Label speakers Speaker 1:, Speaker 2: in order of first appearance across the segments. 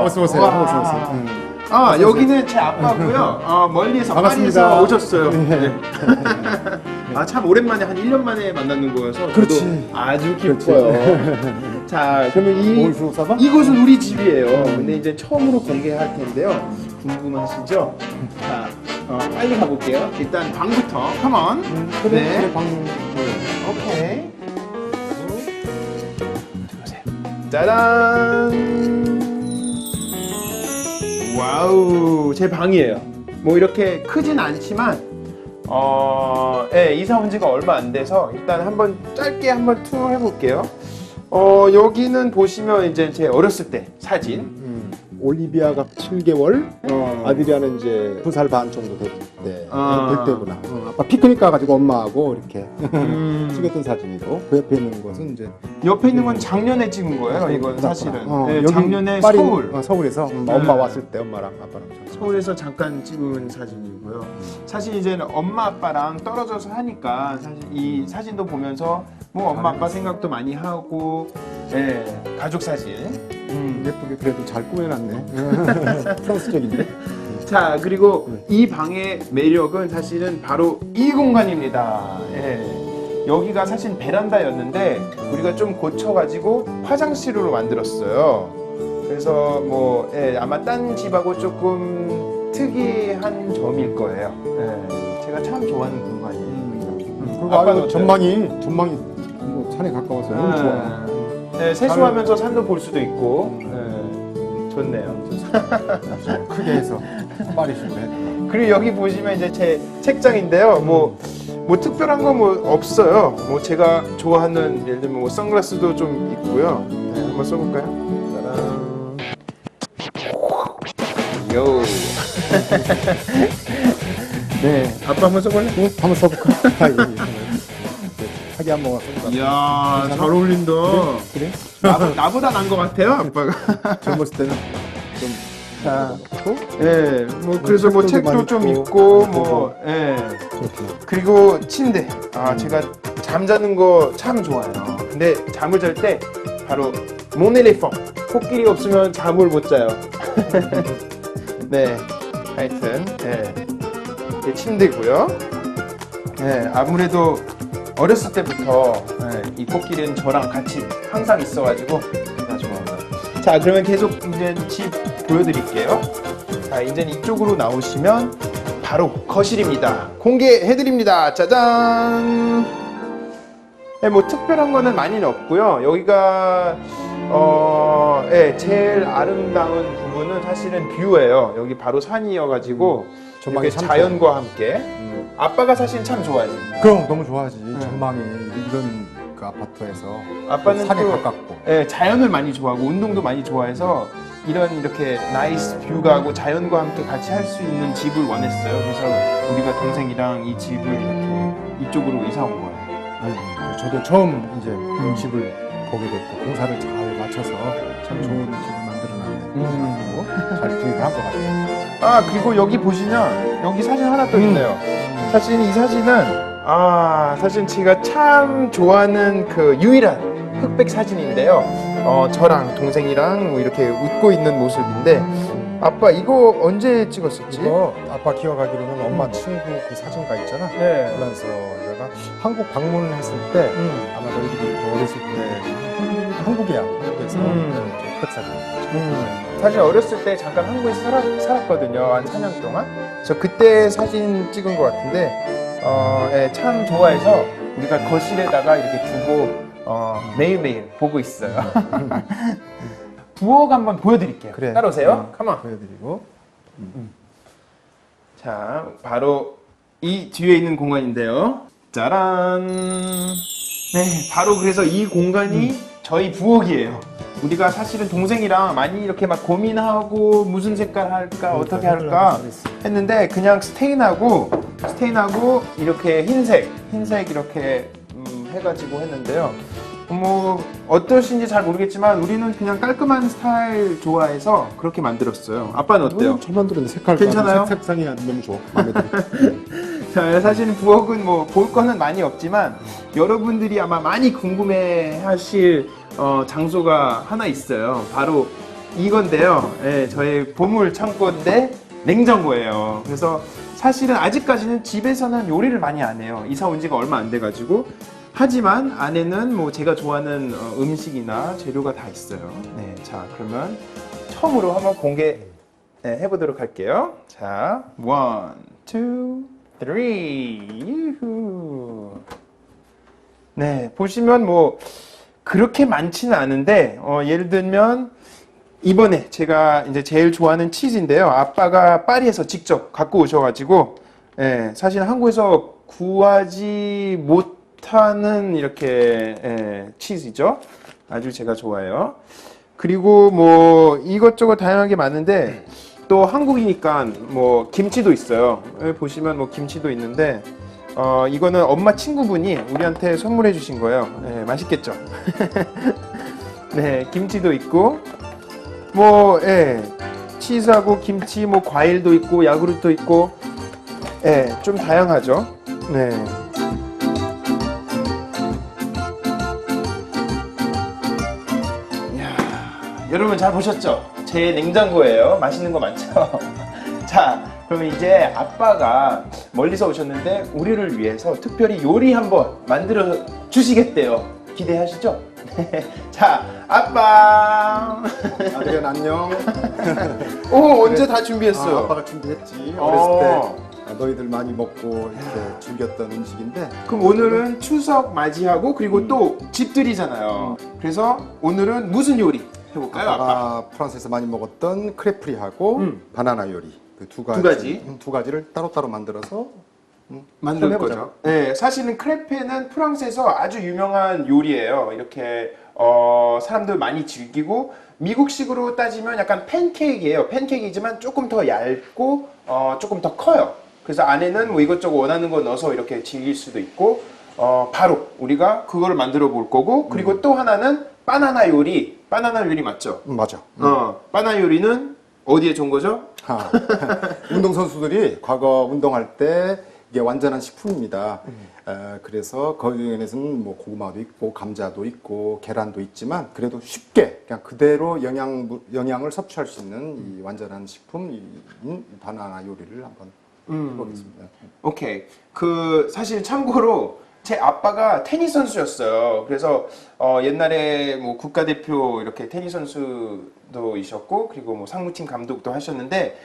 Speaker 1: 어서 오세요. 어서 오세요.
Speaker 2: 아, 여기는 제 아빠고요. 멀리서
Speaker 1: 반갑습니다.
Speaker 2: 파리에서 오셨어요.
Speaker 1: 네.
Speaker 2: 네. 아, 참 오랜만에 한 1년 만에 만나는 거여서
Speaker 1: 그렇지.
Speaker 2: 저도 아주 기뻐요. 자, 그러면 이곳은 우리 집이에요. 근데 이제 처음으로 공개할 텐데요. 궁금하시죠? 자, 빨리 가볼게요. 일단 방부터. 컴온.
Speaker 1: 그래, 방.
Speaker 2: 오케이. 들어오세요. 짜란. 와우, 제 방이에요. 뭐 이렇게 크진 않지만 이사 온 지가 얼마 안 돼서 일단 한번 짧게 한번 투어 해볼게요. 여기는 보시면 이제 제 어렸을 때 사진.
Speaker 1: 올리비아가 7개월, 아드리아는 이제 2살 반 정도 될 때구나. 아빠 피크닉 가가지고 엄마하고 이렇게 찍었던 사진이고, 그 옆에 있는 것은 이제
Speaker 2: 옆에 있는 건 작년에 찍은 거예요. 이건 사실은. 네,
Speaker 1: 여기
Speaker 2: 작년에
Speaker 1: 파리,
Speaker 2: 서울.
Speaker 1: 서울에서 엄마 왔을 때 엄마랑 아빠랑
Speaker 2: 서울에서 잠깐 찍은 사진이고요. 사실 이제는 엄마 아빠랑 떨어져서 하니까 사실 이 사진도 보면서 뭐 엄마 아빠 생각도 많이 하고, 예, 가족 사진.
Speaker 1: 예쁘게 그래도 잘 꾸며놨네. 프랑스적인데.
Speaker 2: 자, 그리고 이 방의 매력은 사실은 바로 이 공간입니다. 예. 여기가 사실 베란다였는데 우리가 좀 고쳐가지고 화장실로 만들었어요. 그래서 뭐 아마 딴 집하고 조금 특이한 점일 거예요. 예. 제가 참 좋아하는 공간이에요.
Speaker 1: 그리고 아유, 전망이 뭐 산에 가까워서 너무 좋아.
Speaker 2: 네, 세수하면서 산도 볼 수도 있고, 좋네요.
Speaker 1: 크게 해서 파리시네.
Speaker 2: 그리고 여기 보시면 이제 제 책장인데요. 뭐 특별한 거 뭐 없어요. 뭐 제가 좋아하는 예를 들면 뭐 선글라스도 좀 있고요. 네, 한번 써볼까요? 짜란. 요. 네, 아빠 한번 써볼래?
Speaker 1: 한번 써볼까? 하기 한번 써볼까?
Speaker 2: 이야, 잘 어울린다.
Speaker 1: 그래?
Speaker 2: 나보다 난 것 같아요, 아빠가.
Speaker 1: 젊었을 때는 좀
Speaker 2: 자, 뭐 그래서 뭐 책도 좀 있고, 뭐, 그리고 침대. 제가 잠자는 거 참 좋아해요. 근데 잠을 잘 때 바로 모넬리펑. 코끼리 없으면 잠을 못 자요. 네, 하여튼 이게 침대고요. 아무래도 어렸을 때부터 이 코끼리는 저랑 같이 항상 있어가지고 제가 좋아합니다. 자, 그러면 계속 이제 집 보여드릴게요. 자, 이제 이쪽으로 나오시면 바로 거실입니다. 공개해드립니다. 짜잔! 뭐 특별한 거는 많이는 없고요. 여기가 제일 아름다운 부분은 사실은 뷰예요. 여기 바로 산이어가지고 이렇게 자연과 함께. 아빠가 사실 참 좋아해요.
Speaker 1: 그럼 너무 좋아하지. 전망이 이런 그 아파트에서
Speaker 2: 아빠는
Speaker 1: 산에
Speaker 2: 또,
Speaker 1: 가깝고
Speaker 2: 자연을 많이 좋아하고 운동도 많이 좋아해서 이렇게 나이스 뷰가 하고 자연과 함께 같이 할 수 있는 집을 원했어요. 그래서 우리가 동생이랑 이 집을 이렇게 이쪽으로 이사 온 거예요.
Speaker 1: 저도 처음 이제 이 집을 보게 됐고 공사를 잘 맞춰서 참 좋은 집을 만들어놨네. 잘 구입을 한 것 같아요.
Speaker 2: 그리고 여기 보시면 여기 사진 하나 또 있네요. 사실 이 사진은 사실 제가 참 좋아하는 그 유일한 흑백 사진인데요. 저랑 동생이랑 뭐 이렇게 웃고 있는 모습인데 아빠 이거 언제 찍었었지?
Speaker 1: 이거 아빠 기억하기로는 엄마 친구 그 사진가 있잖아.
Speaker 2: 네.
Speaker 1: 프랑스어가 한국 방문했을 때 아마 너희들이 어렸을 때 한국이야. 한국에서 흑백 사진.
Speaker 2: 사실 어렸을 때 잠깐 한국에서 살았거든요. 한 4년 동안. 그래서 그때 사진 찍은 것 같은데 참 좋아해서 우리가 거실에다가 이렇게 두고 매일매일 보고 있어요. 부엌 한번 보여드릴게요.
Speaker 1: 그래.
Speaker 2: 따라오세요. 컴온.
Speaker 1: 보여드리고.
Speaker 2: 자, 바로 이 뒤에 있는 공간인데요. 짜란. 네, 바로 그래서 이 공간이 저희 부엌이에요. 우리가 사실은 동생이랑 많이 이렇게 막 고민하고 무슨 색깔 할까 어떻게 할까 했는데 그냥 스테인하고 이렇게 흰색 이렇게 해가지고 했는데요. 뭐 어떠신지 잘 모르겠지만 우리는 그냥 깔끔한 스타일 좋아해서 그렇게 만들었어요. 아빠는 어때요?
Speaker 1: 잘 만들었네. 색깔
Speaker 2: 괜찮아요?
Speaker 1: 색상이 너무 좋아. 마음에 들어.
Speaker 2: 자, 사실은 부엌은 뭐 볼 거는 많이 없지만 여러분들이 아마 많이 궁금해하실 장소가 하나 있어요. 바로 이건데요. 예, 저의 보물 창고인데 냉장고예요. 그래서 사실은 아직까지는 집에서는 요리를 많이 안 해요. 이사 온 지가 얼마 안 돼가지고. 하지만 안에는 뭐 제가 좋아하는 음식이나 재료가 다 있어요. 네, 자 그러면 처음으로 한번 공개 해보도록 할게요. 자, 1, 2, 3, 유후. 네, 보시면 뭐 그렇게 많지는 않은데 예를 들면 이번에 제가 이제 제일 좋아하는 치즈인데요. 아빠가 파리에서 직접 갖고 오셔가지고 사실 한국에서 구하지 못하는 이렇게 치즈죠. 아주 제가 좋아해요. 그리고 뭐 이것저것 다양하게 많은데 또 한국이니까 뭐 김치도 있어요. 보시면 뭐 김치도 있는데 이거는 엄마 친구분이 우리한테 선물해 주신 거예요. 네, 맛있겠죠? 네, 김치도 있고 뭐 치즈하고 김치, 뭐 과일도 있고 야구르트도 있고 좀 다양하죠. 네. 이야, 여러분 잘 보셨죠? 제 냉장고예요. 맛있는 거 많죠? 자, 그러면 이제 아빠가 멀리서 오셨는데 우리를 위해서 특별히 요리 한번 만들어 주시겠대요. 기대하시죠? 자, 아빠.
Speaker 1: 아들은 안녕.
Speaker 2: 오, 언제 다 준비했어요?
Speaker 1: 아빠가 준비했지. 어렸을 때 너희들 많이 먹고 이렇게 즐겼던 음식인데.
Speaker 2: 그럼 오늘은 추석 맞이하고 그리고 또 집들이잖아요. 그래서 오늘은 무슨 요리 해볼까요, 아빠?
Speaker 1: 아빠가 프랑스에서 많이 먹었던 크레프리하고 바나나 요리 그 두 가지,
Speaker 2: 두 가지?
Speaker 1: 두 가지를 따로따로 만들어서
Speaker 2: 만들
Speaker 1: 해보자.
Speaker 2: 거죠. 네, 사실은 크레페는 프랑스에서 아주 유명한 요리예요. 이렇게 사람들 많이 즐기고 미국식으로 따지면 약간 팬케이크예요. 팬케이크이지만 조금 더 얇고 조금 더 커요. 그래서 안에는 뭐 이것저것 원하는 거 넣어서 이렇게 즐길 수도 있고 바로 우리가 그거를 만들어 볼 거고 그리고 또 하나는 바나나 요리. 바나나 요리 맞죠?
Speaker 1: 맞아.
Speaker 2: 바나나 요리는 어디에 좋은 거죠?
Speaker 1: 운동선수들이 과거 운동할 때 이게 완전한 식품입니다. 그래서 거기에는 뭐 고구마도 있고 감자도 있고 계란도 있지만 그래도 쉽게 그냥 그대로 영양을 섭취할 수 있는 이 완전한 식품인 바나나 요리를 한번 해보겠습니다.
Speaker 2: 오케이. 그 사실 참고로 제 아빠가 테니스 선수였어요. 그래서 옛날에 뭐 국가대표 이렇게 테니스 선수도 이셨고 그리고 뭐 상무팀 감독도 하셨는데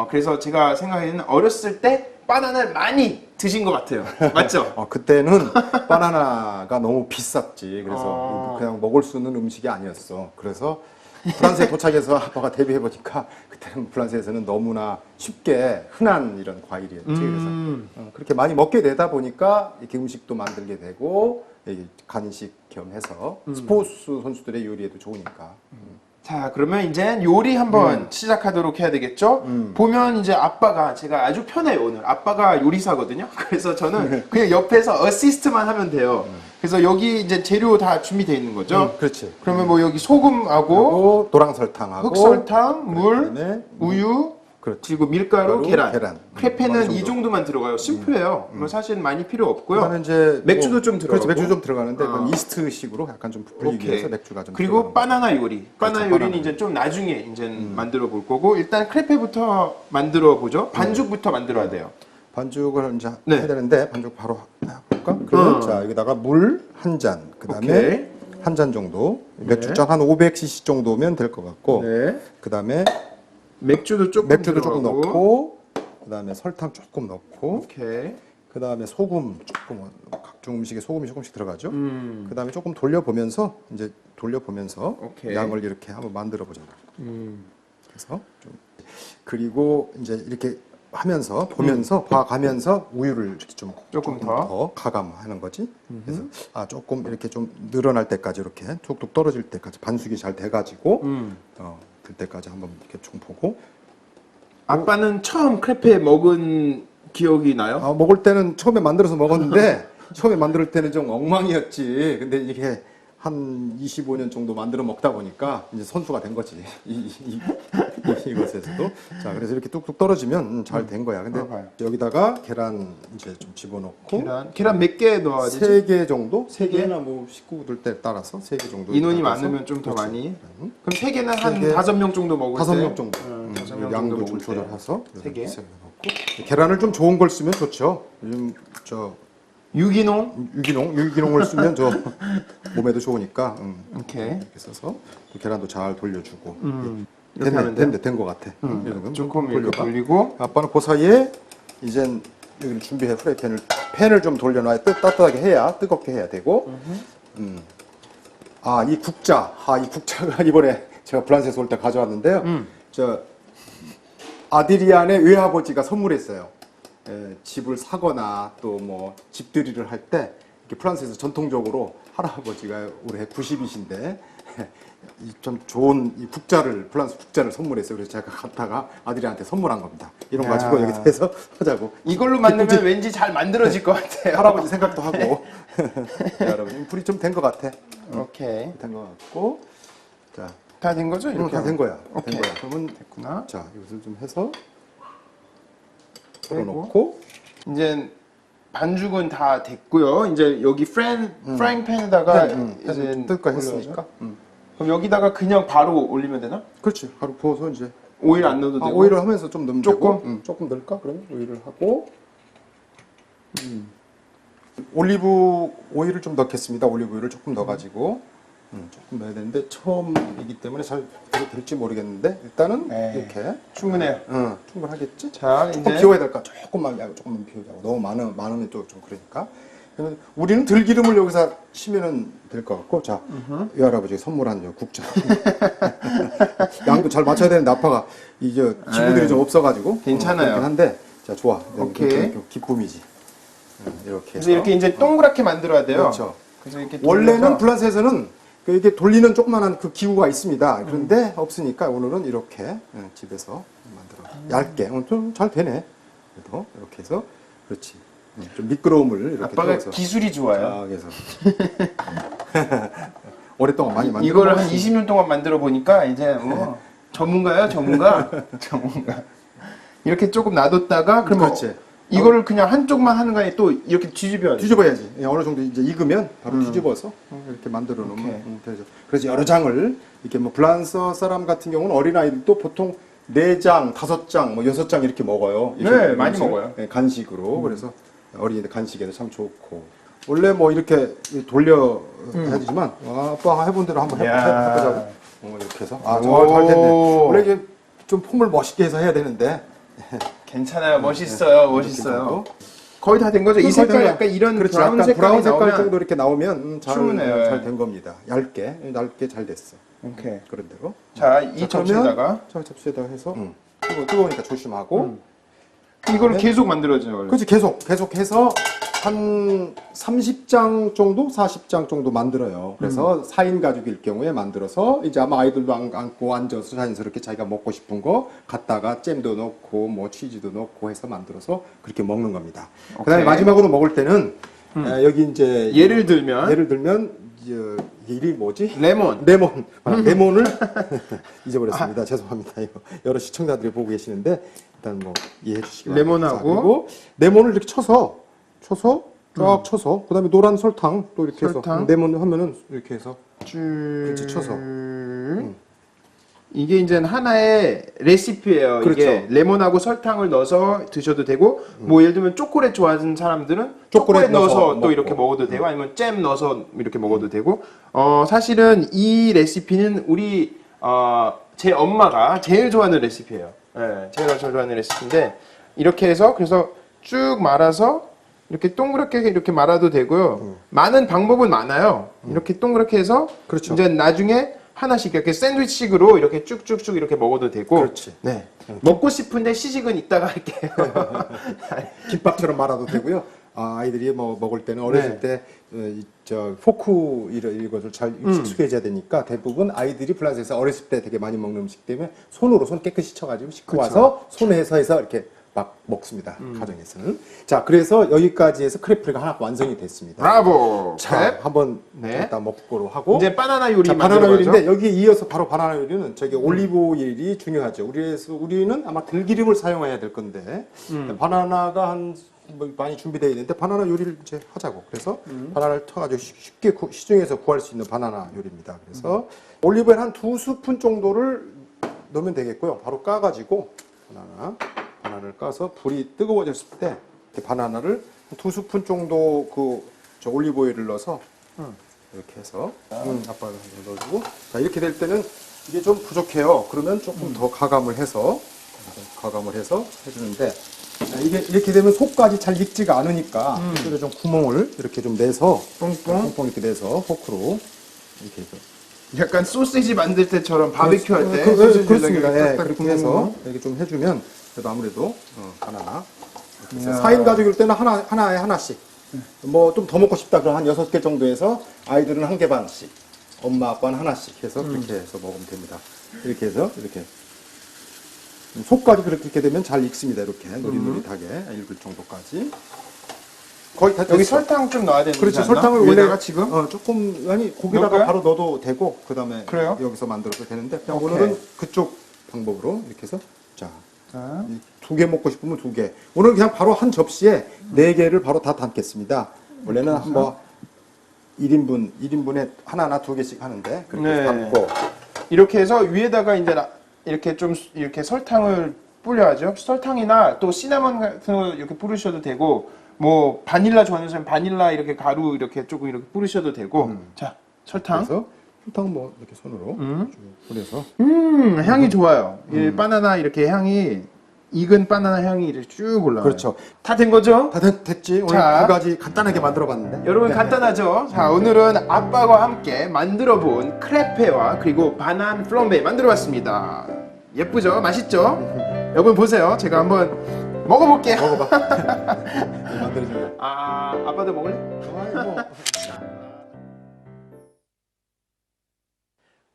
Speaker 2: 그래서 제가 생각에는 어렸을 때 바나나를 많이 드신 것 같아요. 맞죠?
Speaker 1: 그때는 바나나가 너무 비쌌지. 그래서 그냥 먹을 수 있는 음식이 아니었어. 그래서 프랑스에 도착해서 아빠가 데뷔해보니까 그때는 프랑스에서는 너무나 쉽게 흔한 이런 과일이었지. 그래서 그렇게 많이 먹게 되다 보니까 이렇게 음식도 만들게 되고 간식 겸해서 스포츠 선수들의 요리에도 좋으니까.
Speaker 2: 자, 그러면 이제 요리 한번 시작하도록 해야 되겠죠? 보면 이제 아빠가 제가 아주 편해요, 오늘. 아빠가 요리사거든요. 그래서 저는 그냥 옆에서 어시스트만 하면 돼요. 그래서 여기 이제 재료 다 준비되어 있는 거죠?
Speaker 1: 그렇지.
Speaker 2: 그러면 뭐 여기 소금하고
Speaker 1: 도랑설탕하고
Speaker 2: 흑설탕, 물,
Speaker 1: 그다음에
Speaker 2: 우유,
Speaker 1: 그렇지.
Speaker 2: 그리고 밀가루, 계란. 크레페는
Speaker 1: 어느
Speaker 2: 이
Speaker 1: 정도.
Speaker 2: 정도만 들어가요. 심플해요. 뭐 사실 많이 필요 없고요.
Speaker 1: 그다음에 이제
Speaker 2: 맥주도 좀 들어가고.
Speaker 1: 그렇지, 맥주 좀 들어가는데 그건 이스트식으로 약간 좀 불리기 위해서 맥주가 좀
Speaker 2: 그리고
Speaker 1: 들어가는
Speaker 2: 바나나 요리. 바나나 요리는
Speaker 1: 바나나.
Speaker 2: 이제 좀 나중에 이제 만들어 볼 거고 일단 크레페부터 만들어 보죠. 반죽부터 만들어야 돼요.
Speaker 1: 반죽을 이제
Speaker 2: 네.
Speaker 1: 해야 되는데 반죽 바로 해볼까? 그러면 자 여기다가 물 한 잔,
Speaker 2: 오케이.
Speaker 1: 그다음에 한 잔 정도 맥주잔 한 500cc 정도면 될 것 같고,
Speaker 2: 네.
Speaker 1: 그다음에
Speaker 2: 맥주도 조금
Speaker 1: 맥주도 조금
Speaker 2: 들어가고.
Speaker 1: 넣고, 그다음에 설탕 조금 넣고,
Speaker 2: 오케이.
Speaker 1: 그다음에 소금 조금, 각종 음식에 소금이 조금씩 들어가죠. 그다음에 조금 돌려보면서
Speaker 2: 오케이.
Speaker 1: 양을 이렇게 한번 만들어 보자. 그래서 좀 그리고 이제 이렇게 하면서 보면서 봐가면서 우유를 이렇게 좀
Speaker 2: 조금 더
Speaker 1: 가감하는 거지. 그래서 조금 이렇게 좀 늘어날 때까지 이렇게 툭툭 떨어질 때까지 반숙이 잘 돼가지고 될 때까지 한번 이렇게 좀 보고.
Speaker 2: 아빠는 처음 크레페 먹은 기억이 나요?
Speaker 1: 먹을 때는 처음에 만들어서 먹었는데 처음에 만들 때는 좀 엉망이었지. 근데 이게 한 25년 정도 만들어 먹다 보니까 이제 선수가 된 거지. 이것에서도. 자, 그래서 이렇게 뚝뚝 떨어지면 잘 된 거야. 근데
Speaker 2: 봐요.
Speaker 1: 여기다가 계란 이제 좀 집어넣고
Speaker 2: 계란 몇 개 넣어야 되지?
Speaker 1: 3개 정도?
Speaker 2: 세 개?
Speaker 1: 3개나 뭐 식구들 때 따라서 3개 정도.
Speaker 2: 인원이
Speaker 1: 넣어서.
Speaker 2: 많으면 좀 더
Speaker 1: 그렇지.
Speaker 2: 많이. 그럼 3개는 한
Speaker 1: 세 개.
Speaker 2: 5명 정도 먹을 때?
Speaker 1: 5명 정도.
Speaker 2: 5명 정도
Speaker 1: 양도
Speaker 2: 먹을
Speaker 1: 좀
Speaker 2: 때.
Speaker 1: 조절해서
Speaker 2: 세 개.
Speaker 1: 넣고 계란을 좀 좋은 걸 쓰면 좋죠. 요즘 유기농을 쓰면 저 몸에도 좋으니까
Speaker 2: 오케이.
Speaker 1: 이렇게 써서 또 계란도 잘 돌려주고
Speaker 2: 이렇게 하면 돼요?
Speaker 1: 된 것 같아.
Speaker 2: 조금 이렇게 돌리고.
Speaker 1: 아빠는 그 사이에 이젠 여기를 준비해 팬을 좀 돌려놔야 따뜻하게 해야 뜨겁게 해야 되고. 이 국자가 이번에 제가 프랑스에서 올 때 가져왔는데요. 저 아드리안의 외아버지가 선물했어요. 집을 사거나 또 뭐 집들이를 할 때 프랑스에서 전통적으로 할아버지가 올해 90이신데 좀 좋은 이 프랑스 국자를 선물했어요. 그래서 제가 갖다가 아들한테 선물한 겁니다. 이런 거 가지고 여기다 해서 하자고.
Speaker 2: 이걸로 만들면 왠지 잘 만들어질 것 같아요.
Speaker 1: 할아버지 생각도 하고. 여러분 불이 좀 된 것 같아.
Speaker 2: 오케이.
Speaker 1: 된 것 같고. 자,
Speaker 2: 다 된 거죠? 이렇게
Speaker 1: 다 된 거야.
Speaker 2: 오케이.
Speaker 1: 된 거야. 그러면
Speaker 2: 됐구나.
Speaker 1: 자, 이것을 좀 해서
Speaker 2: 그리고
Speaker 1: 넣고
Speaker 2: 이제 반죽은 다 됐고요. 이제 여기 프라이팬에다가 이제
Speaker 1: 뜰까
Speaker 2: 올려야죠.
Speaker 1: 했으니까.
Speaker 2: 그럼 여기다가 그냥 바로 올리면 되나?
Speaker 1: 그렇지. 바로 부어서 이제
Speaker 2: 오일 안 넣어도 되고.
Speaker 1: 오일을 하면서 좀 넣으면
Speaker 2: 조금?
Speaker 1: 되고. 조금 넣을까? 그러면 오일을 하고 올리브 오일을 좀 넣겠습니다. 올리브 오일을 조금 넣어가지고 조금 넣어야 되는데 처음이기 때문에 잘 될지 모르겠는데 일단은
Speaker 2: 에이,
Speaker 1: 이렇게
Speaker 2: 충분해요.
Speaker 1: 충분하겠지?
Speaker 2: 자,
Speaker 1: 조금
Speaker 2: 이제
Speaker 1: 비워야 될까? 조금만 비우자고. 너무 많으면 또 좀 그러니까. 그래서 우리는 들기름을 여기서 치면은 될 것 같고, 자, 외할아버지 선물한 요 국자. 양도 잘 맞춰야 되는데 아빠가 이제 지구들이 좀 없어가지고
Speaker 2: 괜찮아요.
Speaker 1: 그렇긴 한데, 자 좋아.
Speaker 2: 오케이.
Speaker 1: 기쁨이지. 이렇게 해서.
Speaker 2: 그래서 이렇게 이제 동그랗게 만들어야 돼요.
Speaker 1: 그렇죠.
Speaker 2: 그래서 이렇게
Speaker 1: 원래는
Speaker 2: 돌려서
Speaker 1: 프랑스에서는 이렇게 돌리는 조그만한 그 기구가 있습니다. 그런데 없으니까 오늘은 이렇게 집에서 만들어. 얇게. 좀 잘 되네. 그래도 이렇게 해서 그렇지. 좀 미끄러움을 이렇게
Speaker 2: 아빠가
Speaker 1: 태워서.
Speaker 2: 기술이 좋아요.
Speaker 1: 아, 그래서 오랫동안 많이 만들어.
Speaker 2: 이거를 한 20년 동안 만들어 보니까 이제 전문가야, 전문가. 전문가. 이렇게 조금 놔뒀다가 그러면
Speaker 1: 그렇지.
Speaker 2: 이거를 그냥 한쪽만 하는 거 아니라 또 이렇게 뒤집어야 돼.
Speaker 1: 뒤집어야지. 어느 정도 이제 익으면 바로 뒤집어서 이렇게 만들어 놓으면 되죠. 그래서 여러 장을 이렇게 뭐 프랑스 사람 같은 경우는 어린 아이들도 보통 4장, 5장, 뭐 6장 이렇게 먹어요.
Speaker 2: 네, 많이 먹어요.
Speaker 1: 네, 간식으로. 그래서 어린이들 간식에도 참 좋고. 원래 뭐 이렇게 돌려 해야 되지만 아빠 해본 대로 한번 해보자고. 이렇게 해서 잘 됐네. 원래 이게 좀 폼을 멋있게 해서 해야 되는데
Speaker 2: 괜찮아요. 멋있어요. 멋있어요. 거의 다 된 거죠? 이 색깔 약간 이런
Speaker 1: 그렇지,
Speaker 2: 브라운
Speaker 1: 약간
Speaker 2: 색깔이
Speaker 1: 브라운 색깔
Speaker 2: 나오면
Speaker 1: 정도 이렇게 나오면
Speaker 2: 충분해요.
Speaker 1: 잘 된 겁니다. 얇게 잘 됐어.
Speaker 2: 오케이.
Speaker 1: 그런 대로.
Speaker 2: 자, 이 접시에다가
Speaker 1: 자, 접시에다가 해서 뜨거우니까 조심하고.
Speaker 2: 이거를 계속 만들어줘요. 원래.
Speaker 1: 그렇지, 계속해서 한 30장 정도, 40장 정도 만들어요. 그래서 4인 가족일 경우에 만들어서 이제 아마 아이들도 안고 앉아서 자연스럽게 자기가 먹고 싶은 거 갖다가 잼도 넣고 뭐 치즈도 넣고 해서 만들어서 그렇게 먹는 겁니다. 그다음에 마지막으로 먹을 때는 여기 이제
Speaker 2: 예를 들면
Speaker 1: 이름이 뭐지? 레몬을 잊어버렸습니다. 죄송합니다. 이거 여러 시청자들이 보고 계시는데 일단 뭐 이해해 주시기 바랍니다.
Speaker 2: 레몬하고
Speaker 1: 그리고 레몬을 이렇게 쳐서 쫙 쳐서 그다음에 노란 설탕 또 이렇게
Speaker 2: 설탕.
Speaker 1: 해서 레몬 하면은 이렇게 해서
Speaker 2: 쭉
Speaker 1: 그렇지, 쳐서.
Speaker 2: 이게 이제 하나의 레시피예요.
Speaker 1: 그렇죠.
Speaker 2: 이게 레몬하고 설탕을 넣어서 드셔도 되고 뭐 예를 들면 초콜릿 좋아하는 사람들은 초콜릿 넣어서 또
Speaker 1: 먹고.
Speaker 2: 이렇게 먹어도 되고 아니면 잼 넣어서 이렇게 먹어도 되고 사실은 이 레시피는 우리 제 엄마가 제일 좋아하는 레시피예요. 네, 제가 좋아하는 레시피인데 이렇게 해서 그래서 쭉 말아서 이렇게 동그랗게 이렇게 말아도 되고요. 많은 방법은 많아요. 이렇게 동그랗게 해서
Speaker 1: 그렇죠.
Speaker 2: 이제 나중에 하나씩 이렇게 샌드위치식으로 이렇게 쭉쭉쭉 이렇게 먹어도 되고.
Speaker 1: 그렇지.
Speaker 2: 네. 먹고 싶은데 시식은 이따가 할게요.
Speaker 1: 김밥처럼 말아도 되고요. 아이들이 뭐 먹을 때는 어렸을 때 포크 이런 것을 잘 익숙해져야 되니까 대부분 아이들이 프랑스에서 어렸을 때 되게 많이 먹는 음식 때문에 손 깨끗이 쳐가지고 씻고 와서 손에서 해서 이렇게 막 먹습니다. 가정에서는. 자, 그래서 여기까지 해서 크레페가 하나 완성이 됐습니다.
Speaker 2: 브라보.
Speaker 1: 자, 한번
Speaker 2: 네.
Speaker 1: 일단 먹고로 하고
Speaker 2: 이제 바나나 요리
Speaker 1: 자, 바나나
Speaker 2: 만들어가죠.
Speaker 1: 요리인데 여기에 이어서 바로 바나나 요리는 저기 올리브 오일이 중요하죠. 우리는 아마 들기름을 사용해야 될 건데 바나나가 뭐 많이 준비되어 있는데 바나나 요리를 이제 하자고. 그래서 바나나를 터가지고 쉽게 시중에서 구할 수 있는 바나나 요리입니다. 그래서 올리브오일 한 2스푼 정도를 넣으면 되겠고요. 바로 까가지고 바나나를 까서 불이 뜨거워졌을 때 바나나를 한 2스푼 정도 저 올리브오일을 넣어서 이렇게 해서 아빠가 넣어주고 자 이렇게 될 때는 이게 좀 부족해요. 그러면 조금 더 가감을 해서 해주는데 자, 이게 이렇게 되면 속까지 잘 익지가 않으니까 이쪽에 좀 구멍을 이렇게 좀 내서 뽕뽕 이렇게 내서 포크로 이렇게 해서
Speaker 2: 약간 소시지 만들 때처럼 바비큐 할 때
Speaker 1: 그렇습니다. 예,
Speaker 2: 딱딱
Speaker 1: 그렇게
Speaker 2: 구멍.
Speaker 1: 해서 이렇게 좀 해주면 그래도 아무래도 바나나 4인 가족일 때는 하나에 하나씩 뭐 좀 더 먹고 싶다 그럼 한 6개 정도 해서 아이들은 1개 반씩 엄마 아빠는 하나씩 해서 그렇게 해서 먹으면 됩니다. 이렇게 해서 이렇게 속까지 그렇게 되면 잘 익습니다. 이렇게 노릇노릇하게 익을 정도까지 거의 다
Speaker 2: 여기
Speaker 1: 됐어.
Speaker 2: 설탕 좀 넣어야 되는
Speaker 1: 그렇죠.
Speaker 2: 거지 않나?
Speaker 1: 설탕을 원래
Speaker 2: 위에다가 지금
Speaker 1: 조금 아니 고기다가
Speaker 2: 넣을까요?
Speaker 1: 바로 넣어도 되고 그다음에
Speaker 2: 그래요?
Speaker 1: 여기서 만들어도 되는데 그냥
Speaker 2: 오케이.
Speaker 1: 오늘은 그쪽 방법으로 이렇게 해서 자 2개 먹고 싶으면 2개. 오늘 그냥 바로 한 접시에 4개를 바로 다 담겠습니다. 원래는 뭐 1인분에 하나나 2개씩 하는데 그렇게 해서
Speaker 2: 네.
Speaker 1: 담고
Speaker 2: 이렇게 해서 위에다가 이제 이렇게 좀 이렇게 설탕을 뿌려야죠. 설탕이나 또 시나몬 같은 거 이렇게 뿌리셔도 되고 뭐 바닐라 좋아하는 사람 바닐라 이렇게 가루 이렇게 조금 이렇게 뿌리셔도 되고 자 설탕
Speaker 1: 그래서 설탕 뭐 이렇게 손으로 쭉 뿌려서
Speaker 2: 향이 좋아요. 이 바나나 이렇게 향이 익은 바나나 향이 이렇게 쭉 올라와요.
Speaker 1: 그렇죠.
Speaker 2: 다 된 거죠?
Speaker 1: 다 됐지? 오늘
Speaker 2: 자.
Speaker 1: 2가지 간단하게 만들어봤는데
Speaker 2: 여러분 간단하죠? 자 오늘은 아빠와 함께 만들어본 크레페와 그리고 바난 플럼베 만들어봤습니다. 예쁘죠? 맛있죠? 여러분 보세요. 제가 한번 먹어볼게요.
Speaker 1: 먹어봐. 만들어준 거.
Speaker 2: 아 아빠도 먹을래?
Speaker 1: 아이고.